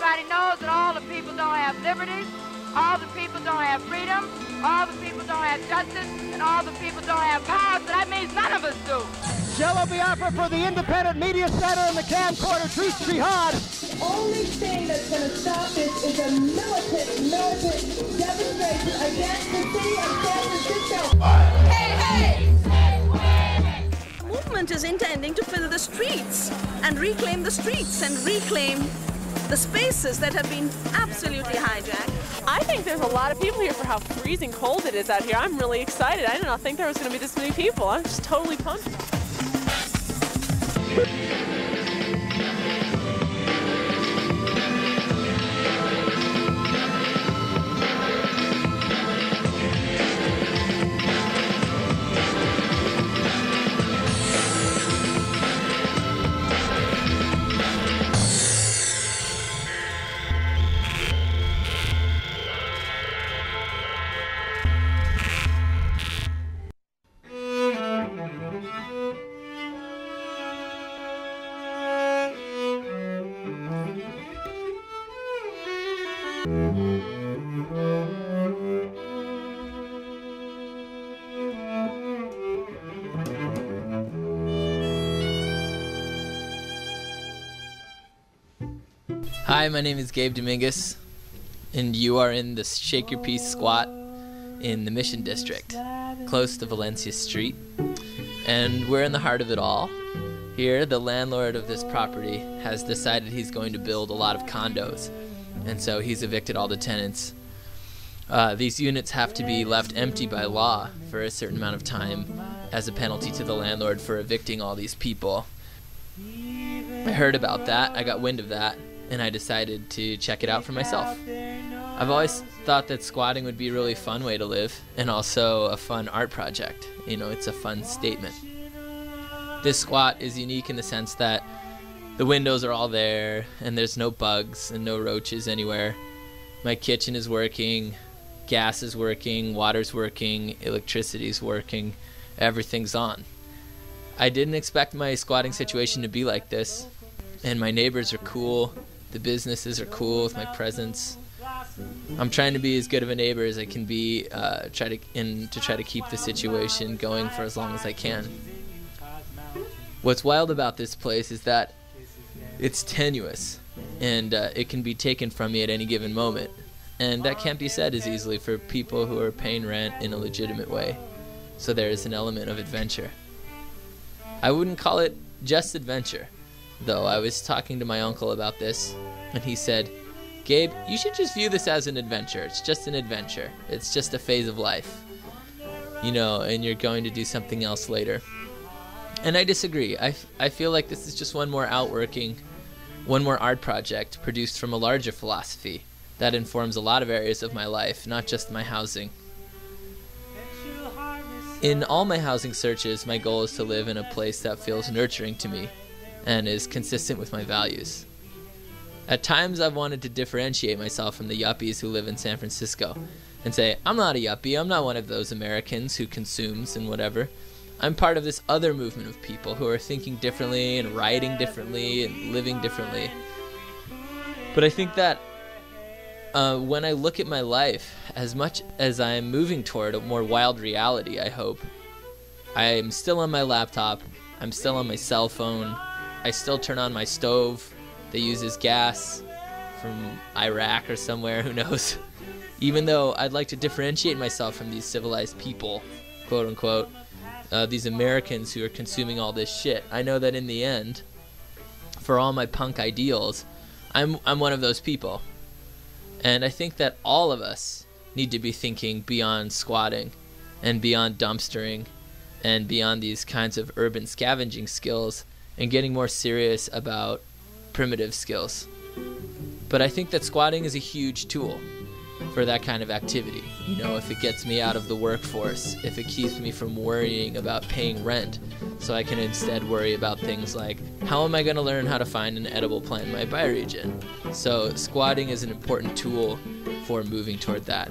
Everybody knows that all the people don't have liberties, all the people don't have freedom, all the people don't have justice, and all the people don't have power, so that means none of us do. Jello Biafra for the Indymedia Center and the camcorder, Tristan. The only thing that's going to stop this is a militant demonstration against the city of San Francisco. Hey, hey! The movement is intending to fill the streets and reclaim the streets and reclaim the spaces that have been absolutely hijacked. I think there's a lot of people here for how freezing cold it is out here. I'm really excited. I did not think there was going to be this many people. I'm just totally pumped. Hi, my name is Gabe Dominguez, and you are in the Shake Your Peace squat in the Mission District, close to Valencia Street. And we're in the heart of it all. Here, the landlord of this property has decided he's going to build a lot of condos, and so he's evicted all the tenants. These units have to be left empty by law for a certain amount of time as a penalty to the landlord for evicting all these people. I heard about that, I got wind of that, and I decided to check it out for myself. I've always thought that squatting would be a really fun way to live, and also a fun art project. You know, it's a fun statement. This squat is unique in the sense that the windows are all there, and there's no bugs and no roaches anywhere. My kitchen is working, gas is working, water's working, electricity's working, everything's on. I didn't expect my squatting situation to be like this, and my neighbors are cool. The businesses are cool with my presence. I'm trying to be as good of a neighbor as I can be, to try to keep the situation going for as long as I can. What's wild about this place is that it's tenuous, and it can be taken from me at any given moment. And that can't be said as easily for people who are paying rent in a legitimate way. So there is an element of adventure. I wouldn't call it just adventure, though. I was talking to my uncle about this, and he said, "Gabe, you should just view this as an adventure. It's just an adventure. It's just a phase of life. You know, and you're going to do something else later." And I disagree. I feel like this is just one more outworking, one more art project produced from a larger philosophy that informs a lot of areas of my life, not just my housing. In all my housing searches, my goal is to live in a place that feels nurturing to me and is consistent with my values. At times I've wanted to differentiate myself from the yuppies who live in San Francisco and say, I'm not a yuppie, I'm not one of those Americans who consumes and whatever. I'm part of this other movement of people who are thinking differently and writing differently and living differently. But I think that when I look at my life, as much as I'm moving toward a more wild reality, I hope, I'm still on my laptop, I'm still on my cell phone, I still turn on my stove that uses gas from Iraq or somewhere, who knows. Even though I'd like to differentiate myself from these civilized people, quote unquote, these Americans who are consuming all this shit, I know that in the end, for all my punk ideals, I'm one of those people. And I think that all of us need to be thinking beyond squatting and beyond dumpstering and beyond these kinds of urban scavenging skills and getting more serious about primitive skills. But I think that squatting is a huge tool for that kind of activity. You know, if it gets me out of the workforce, if it keeps me from worrying about paying rent, so I can instead worry about things like, how am I going to learn how to find an edible plant in my bioregion? So squatting is an important tool for moving toward that.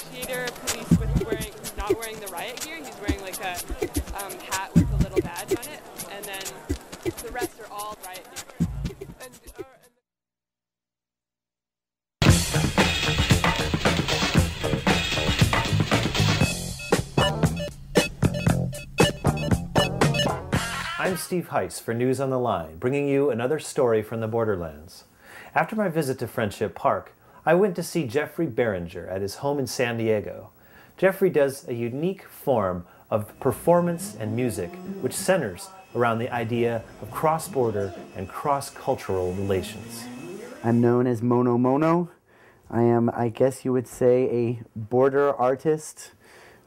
negotiator police with not wearing the riot gear. He's wearing like a hat with a little badge on it, and then the rest are all riot gear. I'm Steve Heiss for News on the Line, bringing you another story from the borderlands. After my visit to Friendship Park, I went to see Jeffrey Behringer at his home in San Diego. Jeffrey does a unique form of performance and music which centers around the idea of cross-border and cross-cultural relations. I'm known as Mono Mono. I am, I guess you would say, a border artist.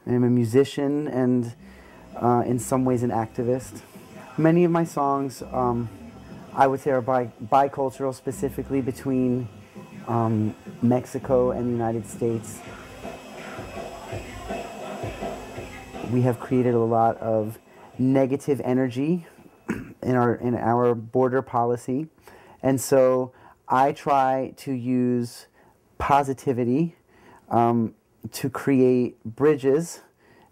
I am a musician and in some ways an activist. Many of my songs, I would say, are bicultural, specifically between Mexico and the United States. We have created a lot of negative energy in our border policy, and so I try to use positivity to create bridges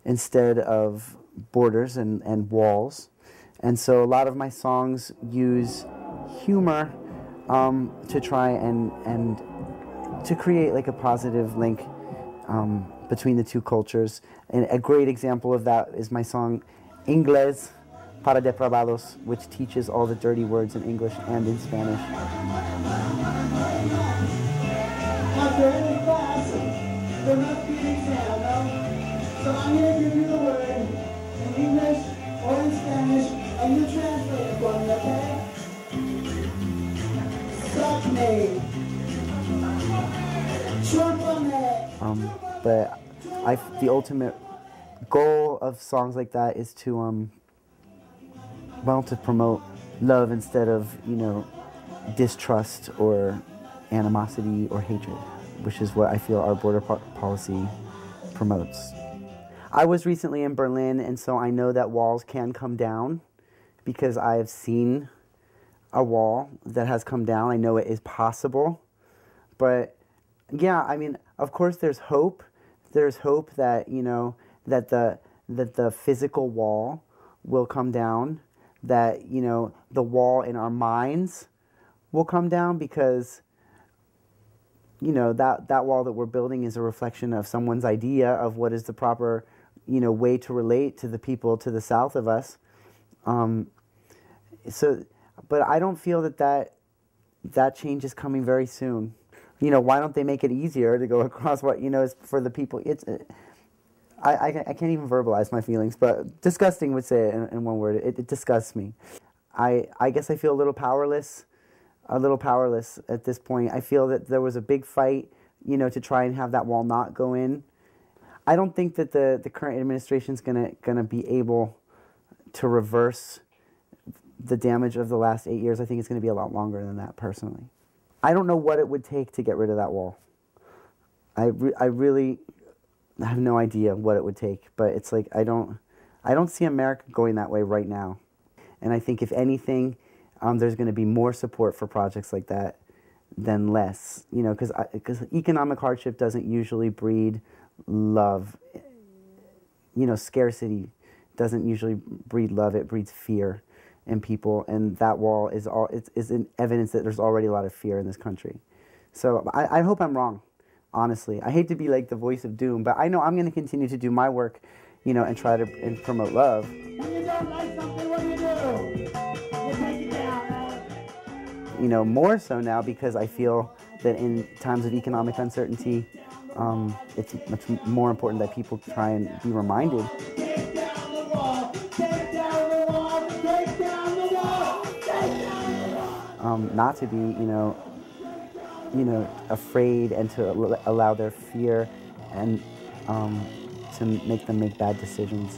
instead of borders and walls. And so a lot of my songs use humor to try and to create like a positive link between the two cultures. And a great example of that is my song Inglés para Depravados, which teaches all the dirty words in English and in Spanish. After any class, there must be an exam, no? So I'm going to give you the word in English or in Spanish, and you translate it for me, okay? Suck me. But the ultimate goal of songs like that is to to promote love instead of, distrust or animosity or hatred, which is what I feel our border policy promotes. I was recently in Berlin, and so I know that walls can come down because I have seen a wall that has come down. I know it is possible. But yeah, I mean, of course there's hope. There's hope that, that the physical wall will come down, that, the wall in our minds will come down, because that wall that we're building is a reflection of someone's idea of what is the proper, way to relate to the people to the south of us. But I don't feel that change is coming very soon. Why don't they make it easier to go across what, is for the people? I can't even verbalize my feelings, but disgusting would say it in one word. It disgusts me. I guess I feel a little powerless at this point. I feel that there was a big fight, to try and have that wall not go in. I don't think that the current administration is gonna be able to reverse the damage of the last 8 years. I think it's going to be a lot longer than that, personally. I don't know what it would take to get rid of that wall. I really have no idea what it would take, but it's like I don't see America going that way right now. And I think if anything, there's going to be more support for projects like that than less. Because economic hardship doesn't usually breed love. Scarcity doesn't usually breed love. It breeds fear in people, and that wall is an evidence that there's already a lot of fear in this country. So I hope I'm wrong, honestly. I hate to be like the voice of doom, but I know I'm going to continue to do my work, and try to promote love. When you don't like something, what do? You take it down, right? More so now, because I feel that in times of economic uncertainty, it's much more important that people try and be reminded. Take down the wall, take down the wall, take down the wall, take down the wall. Not to be, afraid, and to allow their fear and to make them make bad decisions.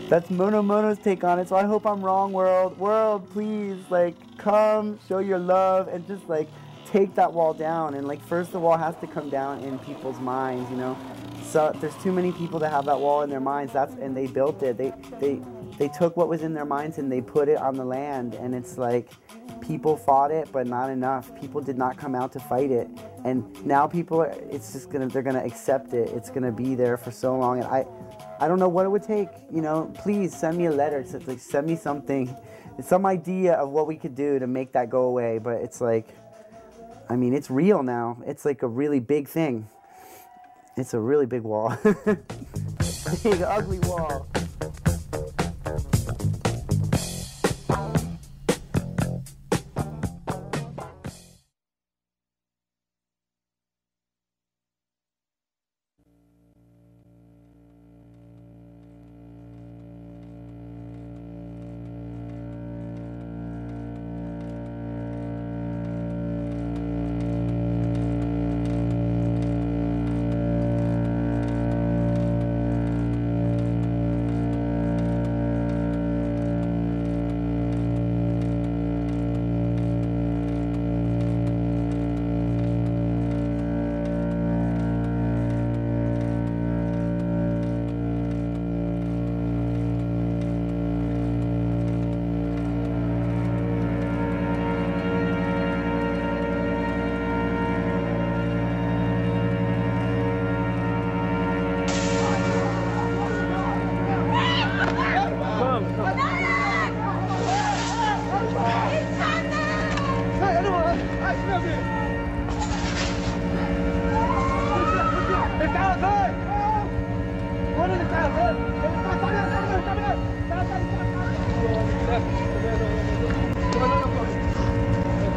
That's Mono Mono's take on it, so I hope I'm wrong, world. World, please, come, show your love, and just, take that wall down. And, first the wall has to come down in people's minds, So there's too many people that have that wall in their minds, and they built it. They took what was in their minds and they put it on the land, and it's people fought it, but not enough. People did not come out to fight it. And now people are, they're gonna accept it. It's gonna be there for so long. And I don't know what it would take, you know. Please send me a letter, like send me something, some idea of what we could do to make that go away. But it's like, I mean, it's real now. It's like a really big thing. It's a really big wall. Big, ugly wall.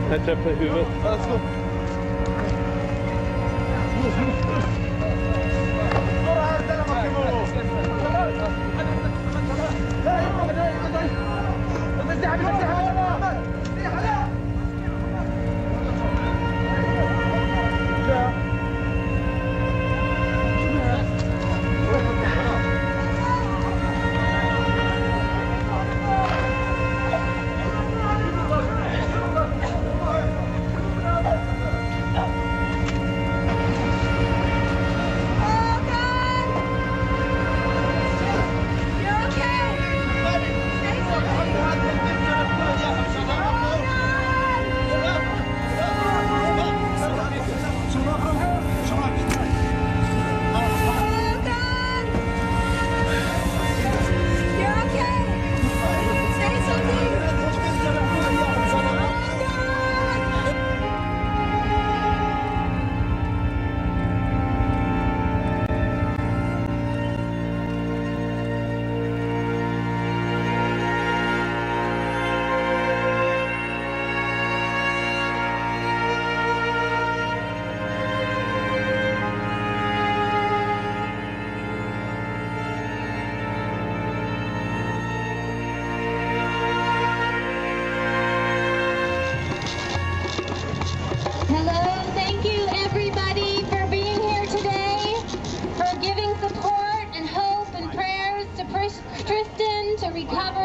Jag träffade huvudet.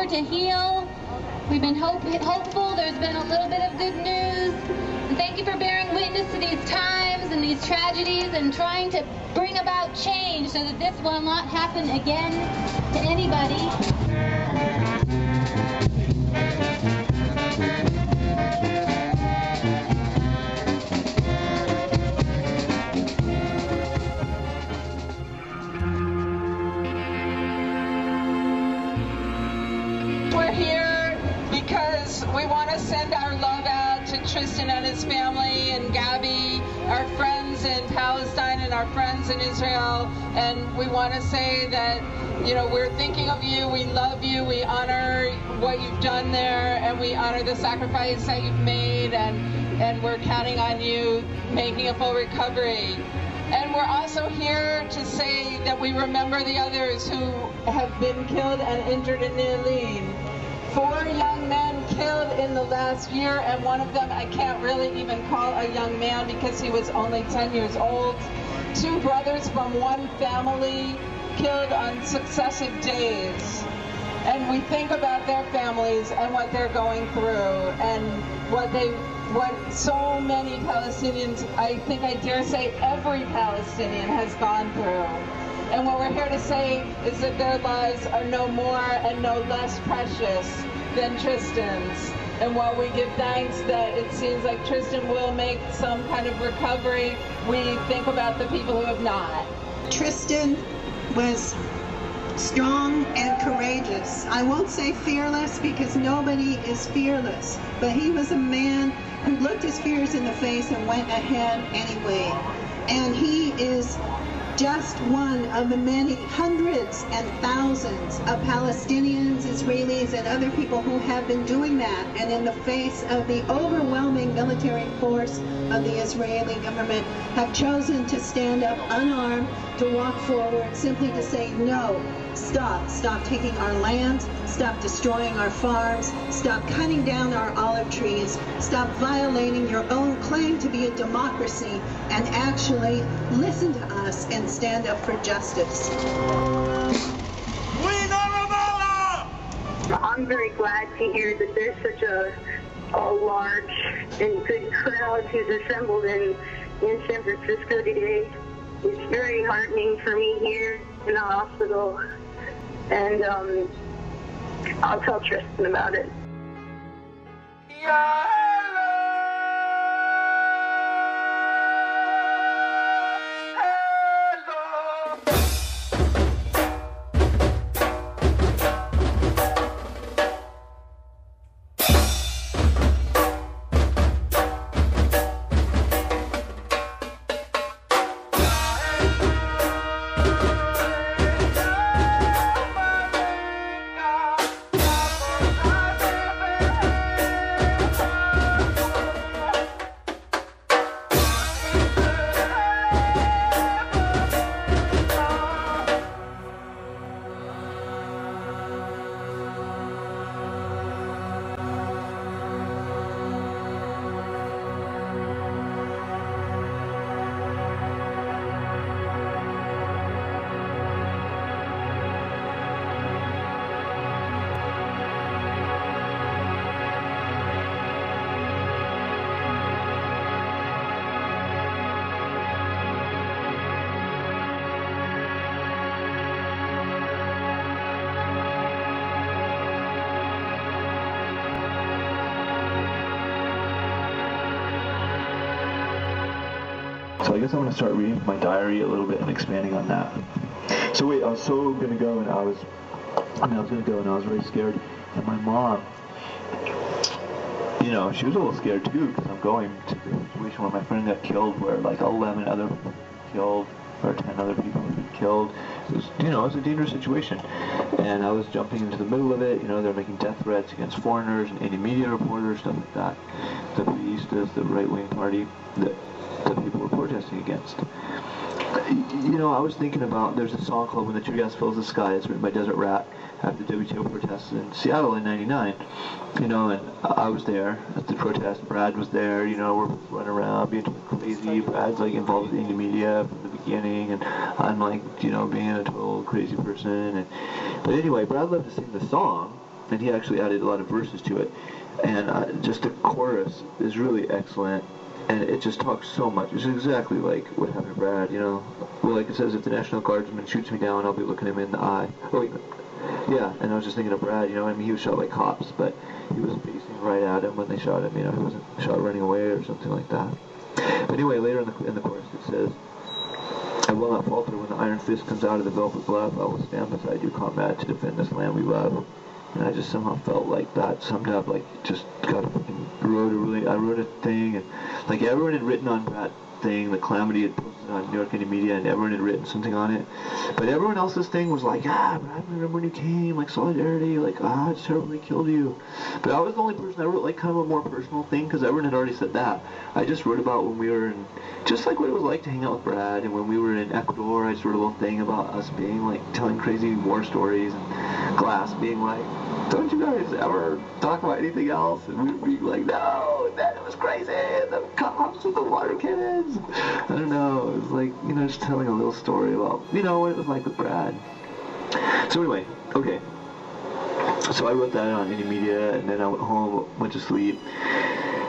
To heal. We've been hopeful. There's been a little bit of good news. And thank you for bearing witness to these times and these tragedies and trying to bring about change so that this will not happen again to anybody. We want to send our love out to Tristan and his family and Gabby, our friends in Palestine and our friends in Israel. And we want to say that, you know, we're thinking of you, we love you, we honor what you've done there, and we honor the sacrifice that you've made, and we're counting on you making a full recovery. And we're also here to say that we remember the others who have been killed and injured in Eileen. 4 young men killed in the last year, and one of them I can't really even call a young man because he was only 10 years old. 2 brothers from one family killed on successive days. And we think about their families and what they're going through and what so many Palestinians, I think I dare say every Palestinian has gone through. And what we're here to say is that their lives are no more and no less precious than Tristan's. And while we give thanks that it seems like Tristan will make some kind of recovery, we think about the people who have not. Tristan was strong and courageous. I won't say fearless because nobody is fearless, but he was a man who looked his fears in the face and went ahead anyway. And he is just one of the many hundreds and thousands of Palestinians, Israelis, and other people who have been doing that, and in the face of the overwhelming military force of the Israeli government, have chosen to stand up unarmed, to walk forward, simply to say no. Stop taking our land, stop destroying our farms, stop cutting down our olive trees, stop violating your own claim to be a democracy, and actually listen to us and stand up for justice. I'm very glad to hear that there's such a large and good crowd who's assembled in San Francisco today. It's very heartening for me here in the hospital, and I'll tell Tristan about it. So I guess I'm going to start reading my diary a little bit and expanding on that. So wait, I was so going to go, and I was going to go, and I was very scared. And my mom, you know, she was a little scared too, because I'm going to the situation where my friend got killed, where like 11 other people were killed, or 10 other people had been killed. It was, you know, it was a dangerous situation. And I was jumping into the middle of it. You know, they're making death threats against foreigners and Indymedia reporters, stuff like that. The Priestas, the right-wing party, that people were protesting against. You know, I was thinking about, there's a song called When the True Gas Fills the Sky. It's written by Desert Rat after the WTO protests in Seattle in '99. You know, and I was there at the protest. Brad was there. You know, we're running around being crazy. Brad's like involved with Indymedia from the beginning, and I'm like, you know, being a total crazy person. But anyway, Brad loved to sing the song, and he actually added a lot of verses to it. And just the chorus is really excellent. And it just talks so much. It's exactly like what happened to Brad, you know. Well, like it says, if the National Guardsman shoots me down, I'll be looking him in the eye. Oh, wait. Yeah, and I was just thinking of Brad, you know. I mean, he was shot by cops, but he was facing right at him when they shot him. You know, he wasn't shot running away or something like that. But anyway, later in the chorus it says, I will not falter when the iron fist comes out of the velvet glove. I will stand beside you, comrade, to defend this land we love. And I just somehow felt like that summed up, like, just got a fucking, I wrote a thing, and, like, everyone had written on that thing, the Calamity had posted on New York Indymedia, and everyone had written something on it. But everyone else's thing was like, Brad, remember when you came, like, solidarity, like, it's terrible they killed you. But I was the only person that wrote, like, kind of a more personal thing, because everyone had already said that. I just wrote about when we were in, just like what it was like to hang out with Brad, and when we were in Ecuador, I just wrote a little thing about us being, like, telling crazy war stories, and Glass being like, don't you guys ever talk about anything else? And we'd be like, no, man, it was crazy, the cops with the water cannons. I don't know, it was like, you know, just telling a little story about, you know, what it was like with Brad. So anyway, okay. So I wrote that on Indymedia, and then I went home, went to sleep.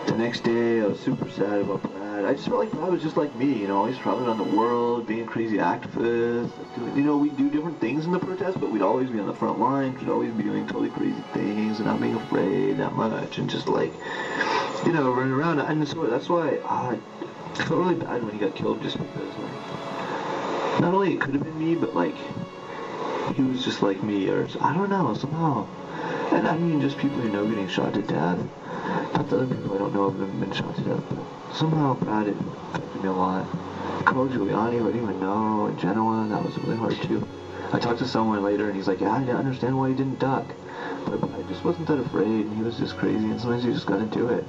The next day, I was super sad about Brad. Brad. I just felt like Brad was just like me, you know, always traveling around the world, being a crazy activist. Doing, you know, we'd do different things in the protest, but we'd always be on the front lines. We'd always be doing totally crazy things and not being afraid that much and just like, you know, running around. And so that's why I felt really bad when he got killed, just because, like, not only it could have been me, but like, he was just like me, or I don't know, somehow. And I mean, just people you know getting shot to death. Not the other people I don't know have been shot to death, but somehow Brad affected me a lot. Cole Giuliani, I didn't even know, and Genoa, that was really hard too. I talked to someone later and he's like, yeah, I didn't understand why he didn't duck. But I just wasn't that afraid, and he was just crazy, and sometimes you just gotta do it.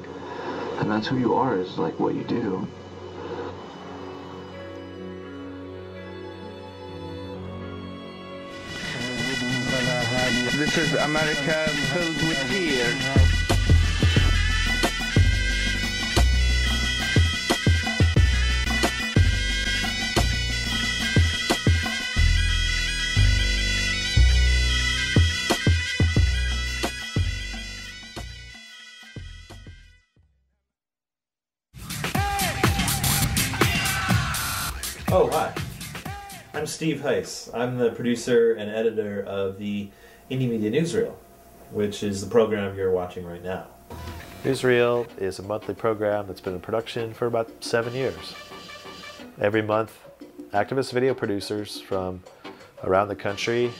And that's who you are, is like what you do. This is America filled with tears. Oh, hi. I'm Steve Heiss. I'm the producer and editor of the Indymedia NewsReal, which is the program you're watching right now. NewsReal is a monthly program that's been in production for about 7 years. Every month, activist video producers from around the country,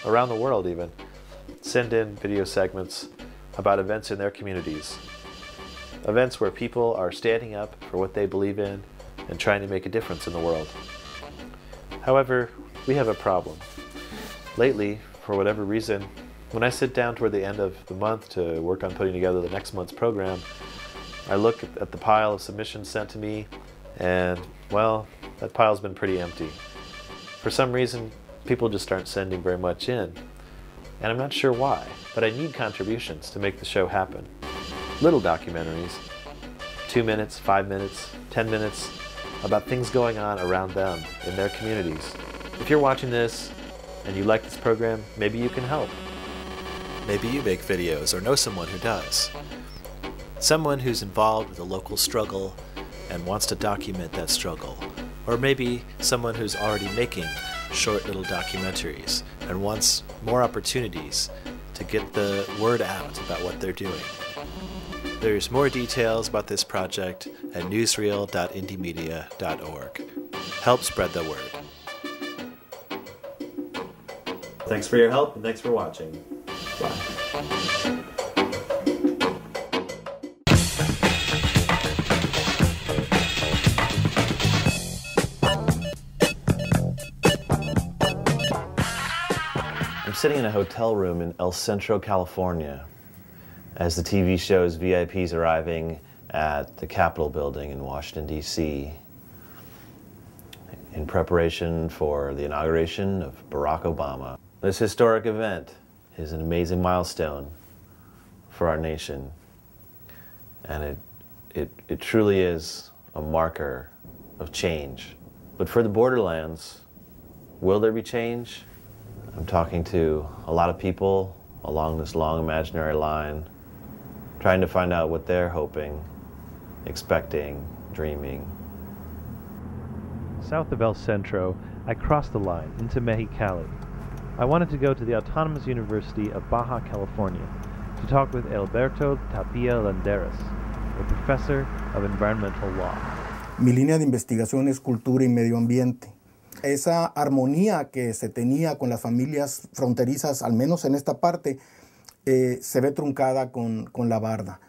around the world even, send in video segments about events in their communities. Events where people are standing up for what they believe in and trying to make a difference in the world. However, we have a problem. Lately, for whatever reason, when I sit down toward the end of the month to work on putting together the next month's program, I look at the pile of submissions sent to me, and, well, that pile's been pretty empty. For some reason, people just aren't sending very much in, and I'm not sure why, but I need contributions to make the show happen. Little documentaries, 2 minutes, 5 minutes, 10 minutes, about things going on around them in their communities. If you're watching this and you like this program, maybe you can help. Maybe you make videos or know someone who does. Someone who's involved with a local struggle and wants to document that struggle. Or maybe someone who's already making short little documentaries and wants more opportunities to get the word out about what they're doing. There's more details about this project at newsreel.indymedia.org. Help spread the word. Thanks for your help and thanks for watching. Bye. I'm sitting in a hotel room in El Centro, California, as the TV shows VIPs arriving at the Capitol building in Washington, D.C. in preparation for the inauguration of Barack Obama. This historic event is an amazing milestone for our nation, and it truly is a marker of change. But for the borderlands, will there be change? I'm talking to a lot of people along this long imaginary line, trying to find out what they're hoping, expecting, dreaming. South of El Centro, I crossed the line into Mexicali. I wanted to go to the Autonomous University of Baja California to talk with Alberto Tapia Landeras, a professor of environmental law. Mi línea de investigación es cultura y medio ambiente. Esa armonía que se tenía con las familias fronterizas, al menos en esta parte, se ve truncada con la barda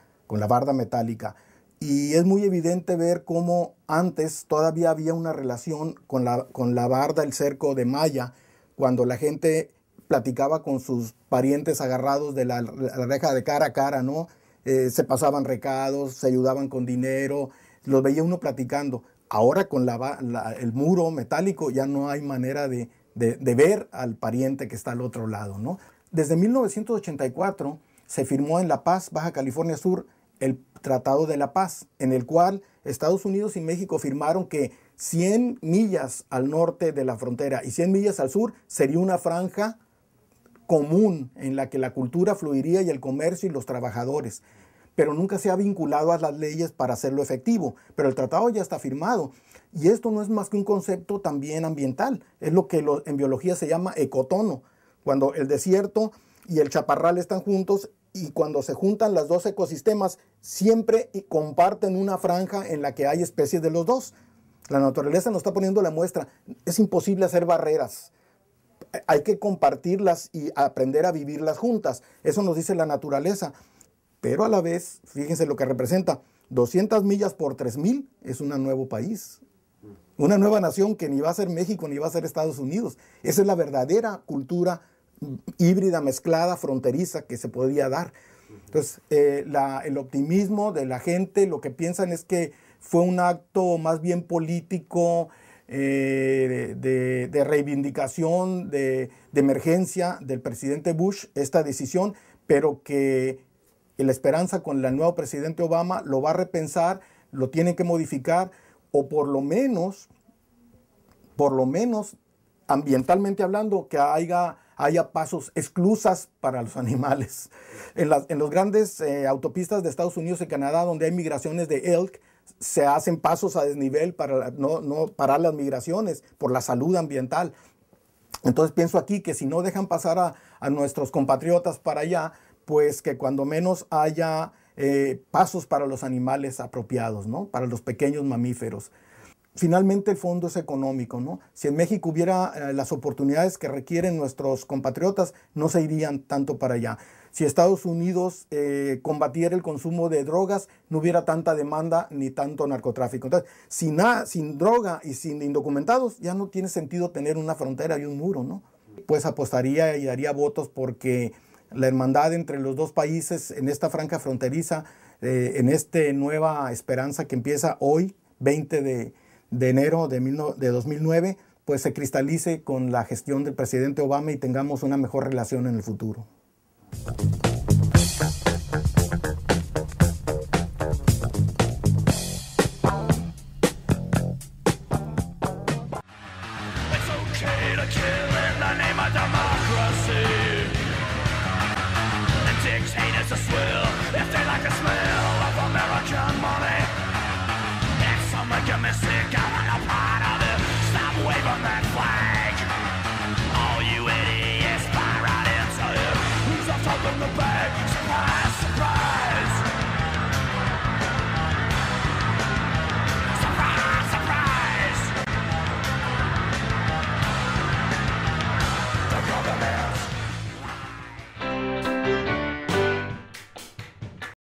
metálica. Y es muy evidente ver cómo antes todavía había una relación con la barda, el cerco de malla, cuando la gente platicaba con sus parientes agarrados de la reja de cara a cara, ¿no? Se pasaban recados, se ayudaban con dinero, los veía uno platicando. Ahora con el muro metálico ya no hay manera de ver al pariente que está al otro lado, ¿no? Desde 1984 se firmó en La Paz, Baja California Sur, el Tratado de la Paz, en el cual Estados Unidos y México firmaron que 100 millas al norte de la frontera y 100 millas al sur sería una franja común en la que la cultura fluiría y el comercio y los trabajadores. pero nunca se ha vinculado a las leyes para hacerlo efectivo. Pero el tratado ya está firmado. Y esto no es más que un concepto también ambiental. Es lo que en biología se llama ecotono. Cuando el desierto y el chaparral están juntos y cuando se juntan los dos ecosistemas, siempre comparten una franja en la que hay especies de los dos. La naturaleza nos está poniendo la muestra. Es imposible hacer barreras. Hay que compartirlas y aprender a vivirlas juntas. Eso nos dice la naturaleza. Pero a la vez, fíjense lo que representa. 200 millas por 3,000 es un nuevo país. Una nueva nación que ni va a ser México ni va a ser Estados Unidos. Esa es la verdadera cultura híbrida, mezclada, fronteriza que se podía dar. Entonces, el optimismo de la gente, lo que piensan es que fue un acto más bien político, de reivindicación, de emergencia del presidente Bush, esta decisión, pero que la esperanza con el nuevo presidente Obama lo va a repensar, lo tienen que modificar, o por lo menos, ambientalmente hablando, que haya pasos, esclusas para los animales. En los grandes autopistas de Estados Unidos y Canadá, donde hay migraciones de elk, se hacen pasos a desnivel para no parar las migraciones por la salud ambiental. Entonces pienso aquí que si no dejan pasar a nuestros compatriotas para allá, pues que cuando menos haya pasos para los animales apropiados, ¿no? Para los pequeños mamíferos. Finalmente el fondo es económico, ¿no? Si en México hubiera las oportunidades que requieren nuestros compatriotas, no se irían tanto para allá. Si Estados Unidos combatiera el consumo de drogas, no hubiera tanta demanda ni tanto narcotráfico. Entonces, sin droga y sin indocumentados, ya no tiene sentido tener una frontera y un muro, ¿no? Pues apostaría y daría votos porque la hermandad entre los dos países en esta franja fronteriza, en esta nueva esperanza que empieza hoy, 20 de enero de 2009, pues se cristalice con la gestión del presidente Obama y tengamos una mejor relación en el futuro. The back.